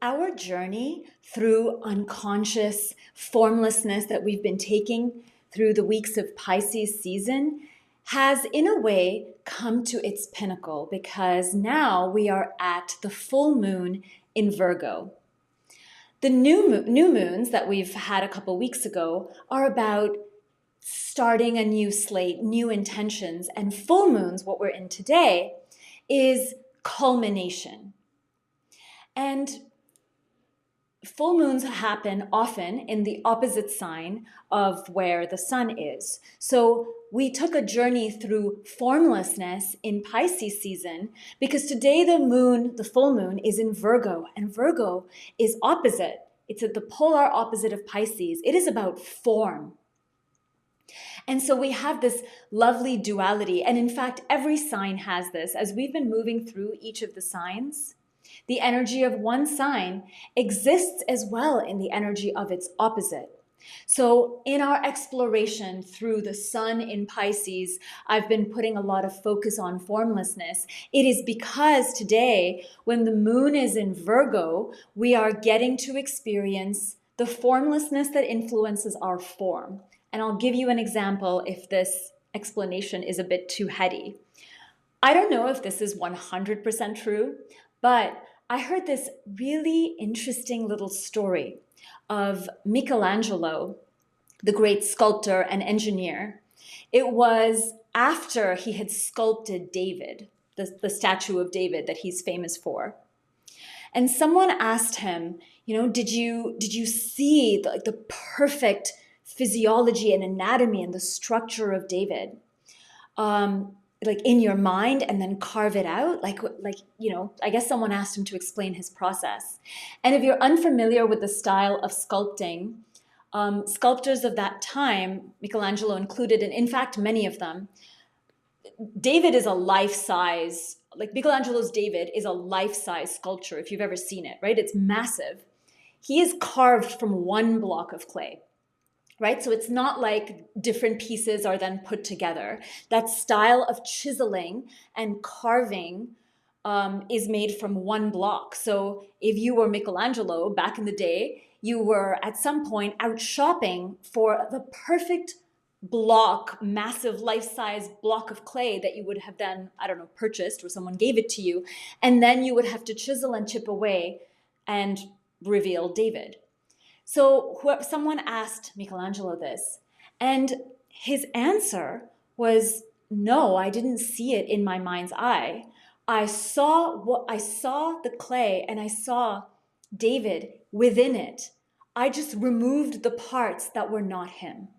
our journey through unconscious formlessness that we've been taking through the weeks of Pisces season has, in a way, come to its pinnacle because now we are at the full moon in Virgo. The new moons that we've had a couple weeks ago are about starting a new slate, new intentions, and full moons, what we're in today, is culmination. And full moons happen often in the opposite sign of where the sun is. So we took a journey through formlessness in Pisces season because today the full moon is in Virgo, and Virgo is opposite. It's at the polar opposite of Pisces. It is about form. And so we have this lovely duality. And in fact, every sign has this. As we've been moving through each of the signs, the energy of one sign exists as well in the energy of its opposite. So in our exploration through the sun in Pisces, I've been putting a lot of focus on formlessness. It is because today, when the moon is in Virgo, we are getting to experience the formlessness that influences our form. And I'll give you an example if this explanation is a bit too heady. I don't know if this is 100% true, but I heard this really interesting little story of Michelangelo, the great sculptor and engineer. It was after he had sculpted David, the statue of David that he's famous for. And someone asked him, did you see the perfect physiology and anatomy and the structure of David? Like in your mind and then carve it out? I guess someone asked him to explain his process. And if you're unfamiliar with the style of sculpting, sculptors of that time, Michelangelo included, and in fact, many of them, David is a life-size, Michelangelo's David is a life-size sculpture, if you've ever seen it, right? It's massive. He is carved from one block of clay. Right? So it's not like different pieces are then put together. That style of chiseling and carving is made from one block. So if you were Michelangelo back in the day, you were at some point out shopping for the perfect block, massive life-size block of clay that you would have then, purchased or someone gave it to you. And then you would have to chisel and chip away and reveal David. So someone asked Michelangelo this, and his answer was, no, I didn't see it in my mind's eye. I saw the clay and I saw David within it. I just removed the parts that were not him.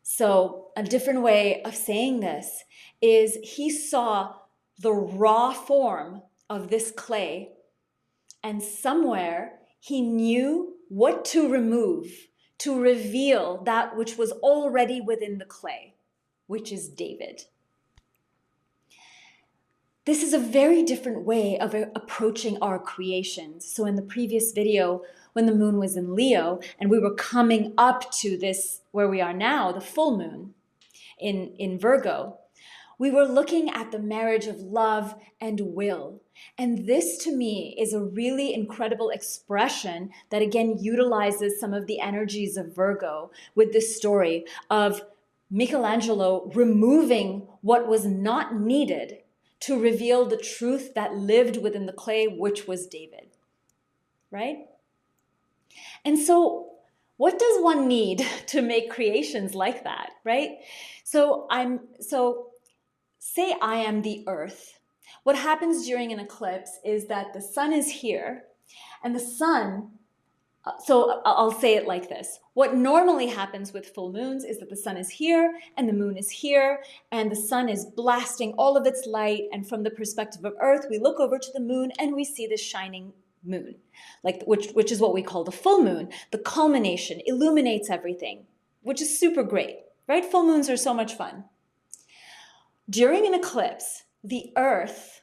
So a different way of saying this is he saw the raw form of this clay, and somewhere he knew what to remove to reveal that which was already within the clay, which is David. This is a very different way of approaching our creations. So in the previous video, when the moon was in Leo and we were coming up to this, where we are now, the full moon in Virgo, we were looking at the marriage of love and will. And this to me is a really incredible expression that again utilizes some of the energies of Virgo with this story of Michelangelo removing what was not needed to reveal the truth that lived within the clay, which was David, right? And so what does one need to make creations like that, right? So say I am the earth. What happens during an eclipse is that the sun is here and the sun, so I'll say it like this. What normally happens with full moons is that the sun is here and the moon is here and the sun is blasting all of its light. And from the perspective of Earth, we look over to the moon and we see this shining moon, which is what we call the full moon. The culmination illuminates everything, which is super great, right? Full moons are so much fun. During an eclipse, the Earth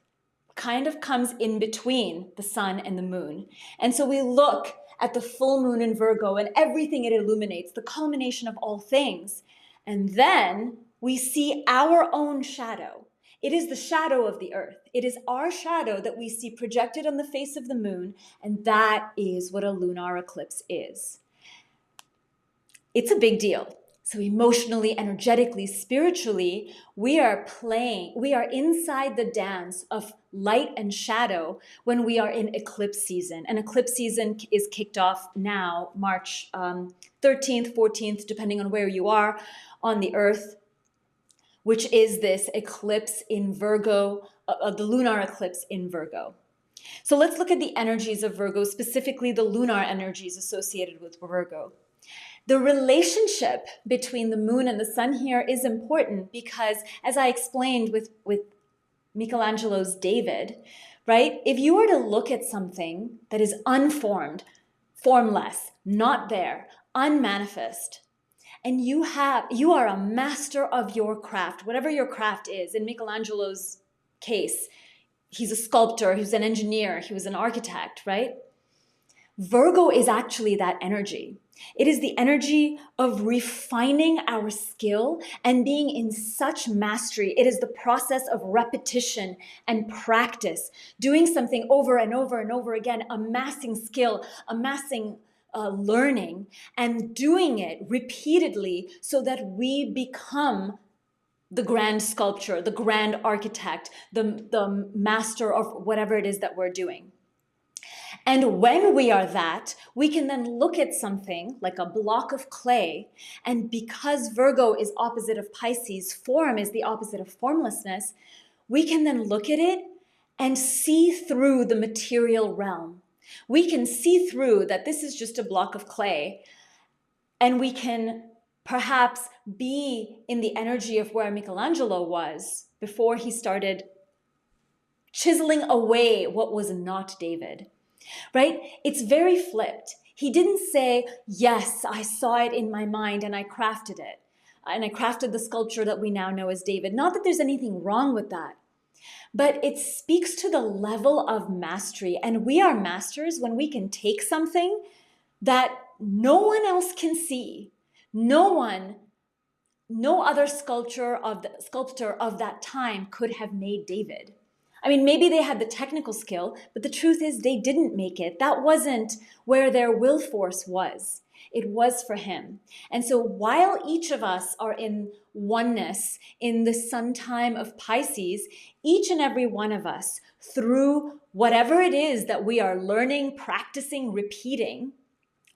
kind of comes in between the sun and the moon. And so we look at the full moon in Virgo and everything it illuminates, the culmination of all things. And then we see our own shadow It is the shadow of the earth. It is our shadow that we see projected on the face of the moon, and that is what a lunar eclipse is. It's a big deal. So emotionally, energetically, spiritually, we are inside the dance of light and shadow when we are in eclipse season. And eclipse season is kicked off now, March 13th, 14th, depending on where you are on the earth, which is this eclipse in Virgo, the lunar eclipse in Virgo. So let's look at the energies of Virgo, specifically the lunar energies associated with Virgo. The relationship between the moon and the sun here is important because, as I explained with Michelangelo's David, right? If you were to look at something that is unformed, formless, not there, unmanifest, and you are a master of your craft, whatever your craft is. In Michelangelo's case, he's a sculptor, he's an engineer, he was an architect, right? Virgo is actually that energy. It is the energy of refining our skill and being in such mastery. It is the process of repetition and practice, doing something over and over and over again, amassing skill, amassing learning, and doing it repeatedly so that we become the grand sculptor, the grand architect, the master of whatever it is that we're doing. And when we are that, we can then look at something like a block of clay. And because Virgo is opposite of Pisces, form is the opposite of formlessness, we can then look at it and see through the material realm. We can see through that this is just a block of clay, and we can perhaps be in the energy of where Michelangelo was before he started chiseling away what was not David. Right? It's very flipped. He didn't say, yes, I saw it in my mind and I crafted it. And I crafted the sculpture that we now know as David. Not that there's anything wrong with that, but it speaks to the level of mastery. And we are masters when we can take something that no one else can see. No other sculptor of that time could have made David. I mean, maybe they had the technical skill, but the truth is they didn't make it. That wasn't where their will force was. It was for him. And so while each of us are in oneness in the sun time of Pisces, each and every one of us, through whatever it is that we are learning, practicing, repeating,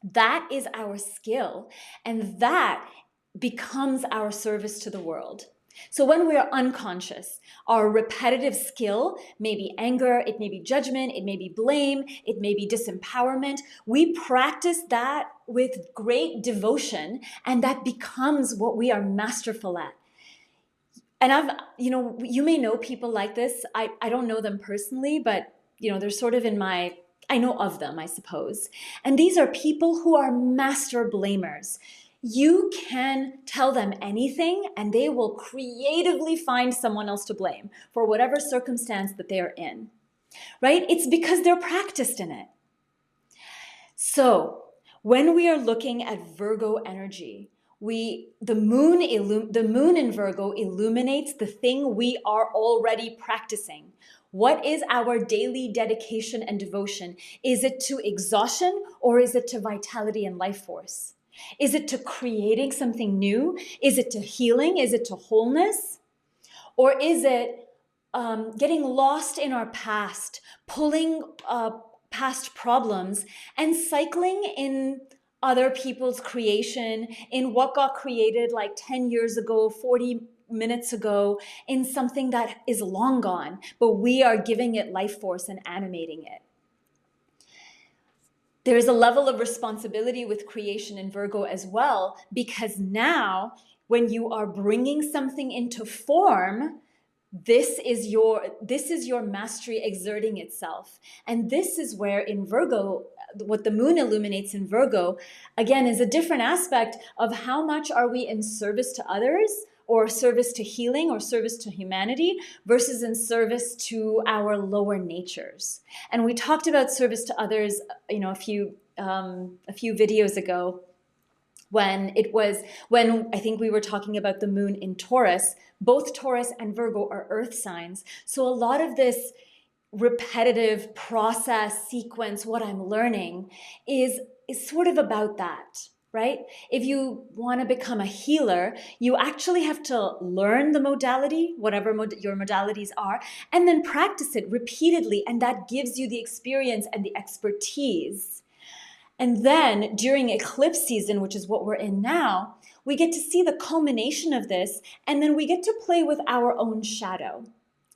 that is our skill. And that becomes our service to the world. So when we are unconscious, our repetitive skill may be anger, it may be judgment, it may be blame, it may be disempowerment. We practice that with great devotion, and that becomes what we are masterful at. And you may know people like this. I don't know them personally, but they're sort of I know of them, I suppose. And these are people who are master blamers. You can tell them anything and they will creatively find someone else to blame for whatever circumstance that they are in, right? It's because they're practiced in it. So when we are looking at Virgo energy, the moon in Virgo illuminates the thing we are already practicing. What is our daily dedication and devotion? Is it to exhaustion or is it to vitality and life force? Is it to creating something new? Is it to healing? Is it to wholeness? Or is it getting lost in our past, pulling past problems and cycling in other people's creation, in what got created like 10 years ago, 40 minutes ago, in something that is long gone, but we are giving it life force and animating it? There is a level of responsibility with creation in Virgo as well, because now when you are bringing something into form, this is your mastery exerting itself. And this is where in Virgo, what the moon illuminates in Virgo, again, is a different aspect of how much are we in service to others, or service to healing, or service to humanity, versus in service to our lower natures. And we talked about service to others, a few videos ago. when I think we were talking about the moon in Taurus. Both Taurus and Virgo are earth signs. So a lot of this repetitive process sequence, what I'm learning is sort of about that, right? If you want to become a healer, you actually have to learn the modality, whatever your modalities are, and then practice it repeatedly. And that gives you the experience and the expertise. And then during eclipse season, which is what we're in now, we get to see the culmination of this, and then we get to play with our own shadow,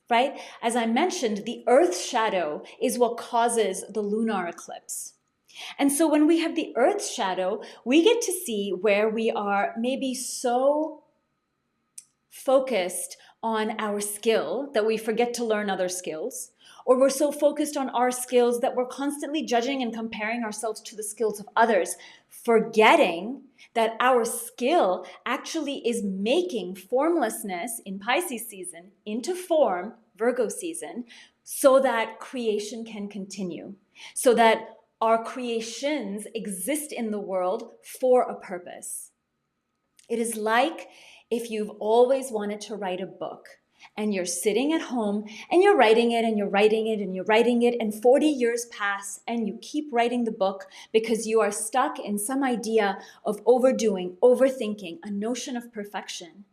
right? As I mentioned, the Earth's shadow is what causes the lunar eclipse. And so when we have the Earth's shadow, we get to see where we are maybe so focused on our skill that we forget to learn other skills, or we're so focused on our skills that we're constantly judging and comparing ourselves to the skills of others, forgetting that our skill actually is making formlessness in Pisces season into form, Virgo season, so that creation can continue, so that our creations exist in the world for a purpose. It is like if you've always wanted to write a book and you're sitting at home and you're writing it and you're writing it and you're writing it, and 40 years pass and you keep writing the book because you are stuck in some idea of overdoing, overthinking, a notion of perfection.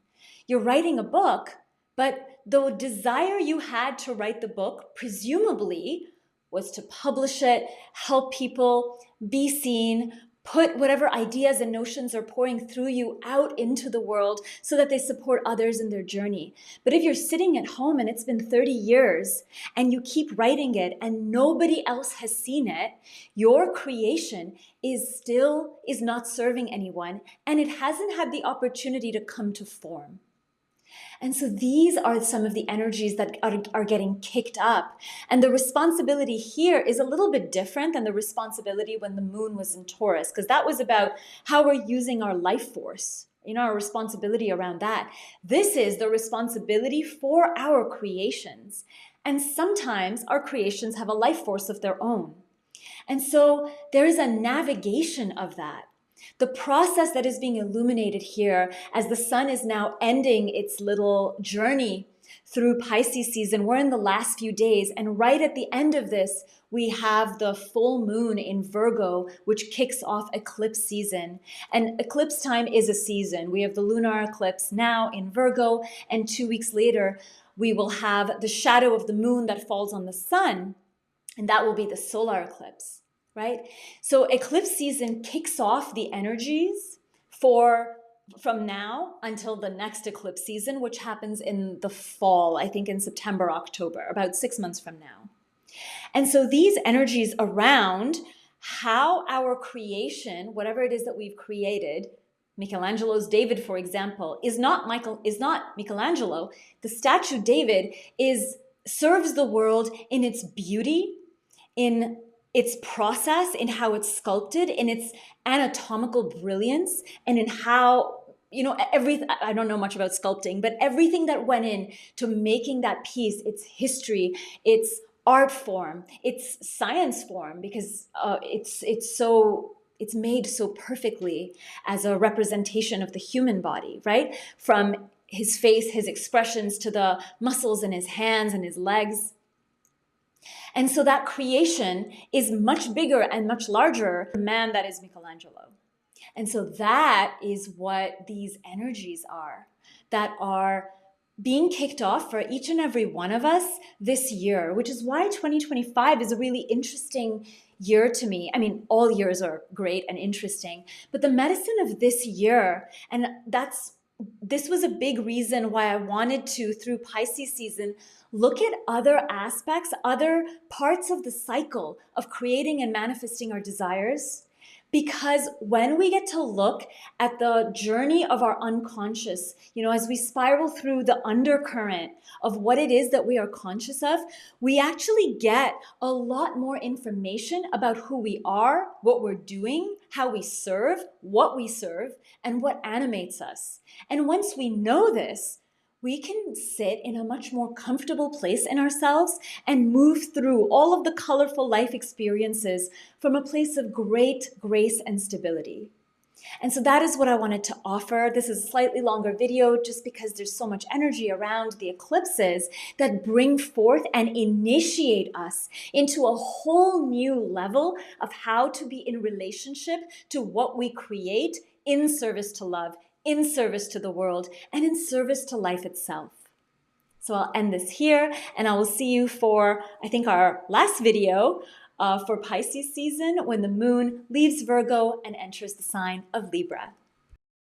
You're writing a book, but the desire you had to write the book presumably was to publish it, help people, be seen, put whatever ideas and notions are pouring through you out into the world so that they support others in their journey. But if you're sitting at home and it's been 30 years and you keep writing it and nobody else has seen it, your creation is not serving anyone, and it hasn't had the opportunity to come to form. And so these are some of the energies that are getting kicked up. And the responsibility here is a little bit different than the responsibility when the moon was in Taurus, because that was about how we're using our life force, our responsibility around that. This is the responsibility for our creations. And sometimes our creations have a life force of their own. And so there is a navigation of that. The process that is being illuminated here as the sun is now ending its little journey through Pisces season. We're in the last few days, and right at the end of this, we have the full moon in Virgo, which kicks off eclipse season. And eclipse time is a season. We have the lunar eclipse now in Virgo, and 2 weeks later, we will have the shadow of the moon that falls on the sun, and that will be the solar eclipse. Right? So eclipse season kicks off the energies from now until the next eclipse season, which happens in the fall, I think in September, October, about 6 months from now. And so these energies around how our creation, whatever it is that we've created, Michelangelo's David, for example, is not Michelangelo. The statue David serves the world in its beauty, in its process, in how it's sculpted, in its anatomical brilliance, and in how, I don't know much about sculpting, but everything that went in to making that piece, its history, its art form, its science form, because it's made so perfectly as a representation of the human body, right? From his face, his expressions, to the muscles in his hands and his legs. And so that creation is much bigger and much larger than the man that is Michelangelo. And so that is what these energies are that are being kicked off for each and every one of us this year, which is why 2025 is a really interesting year to me. I mean, all years are great and interesting, but the medicine of this year, and this was a big reason why I wanted to, through Pisces season, look at other aspects, other parts of the cycle of creating and manifesting our desires. Because when we get to look at the journey of our unconscious, as we spiral through the undercurrent of what it is that we are conscious of, we actually get a lot more information about who we are, what we're doing, how we serve, what we serve, and what animates us. And once we know this, we can sit in a much more comfortable place in ourselves and move through all of the colorful life experiences from a place of great grace and stability. And so that is what I wanted to offer. This is a slightly longer video just because there's so much energy around the eclipses that bring forth and initiate us into a whole new level of how to be in relationship to what we create in service to love, in service to the world, and in service to life itself. So I'll end this here, and I will see you for, I think, our last video for Pisces season when the moon leaves Virgo and enters the sign of Libra.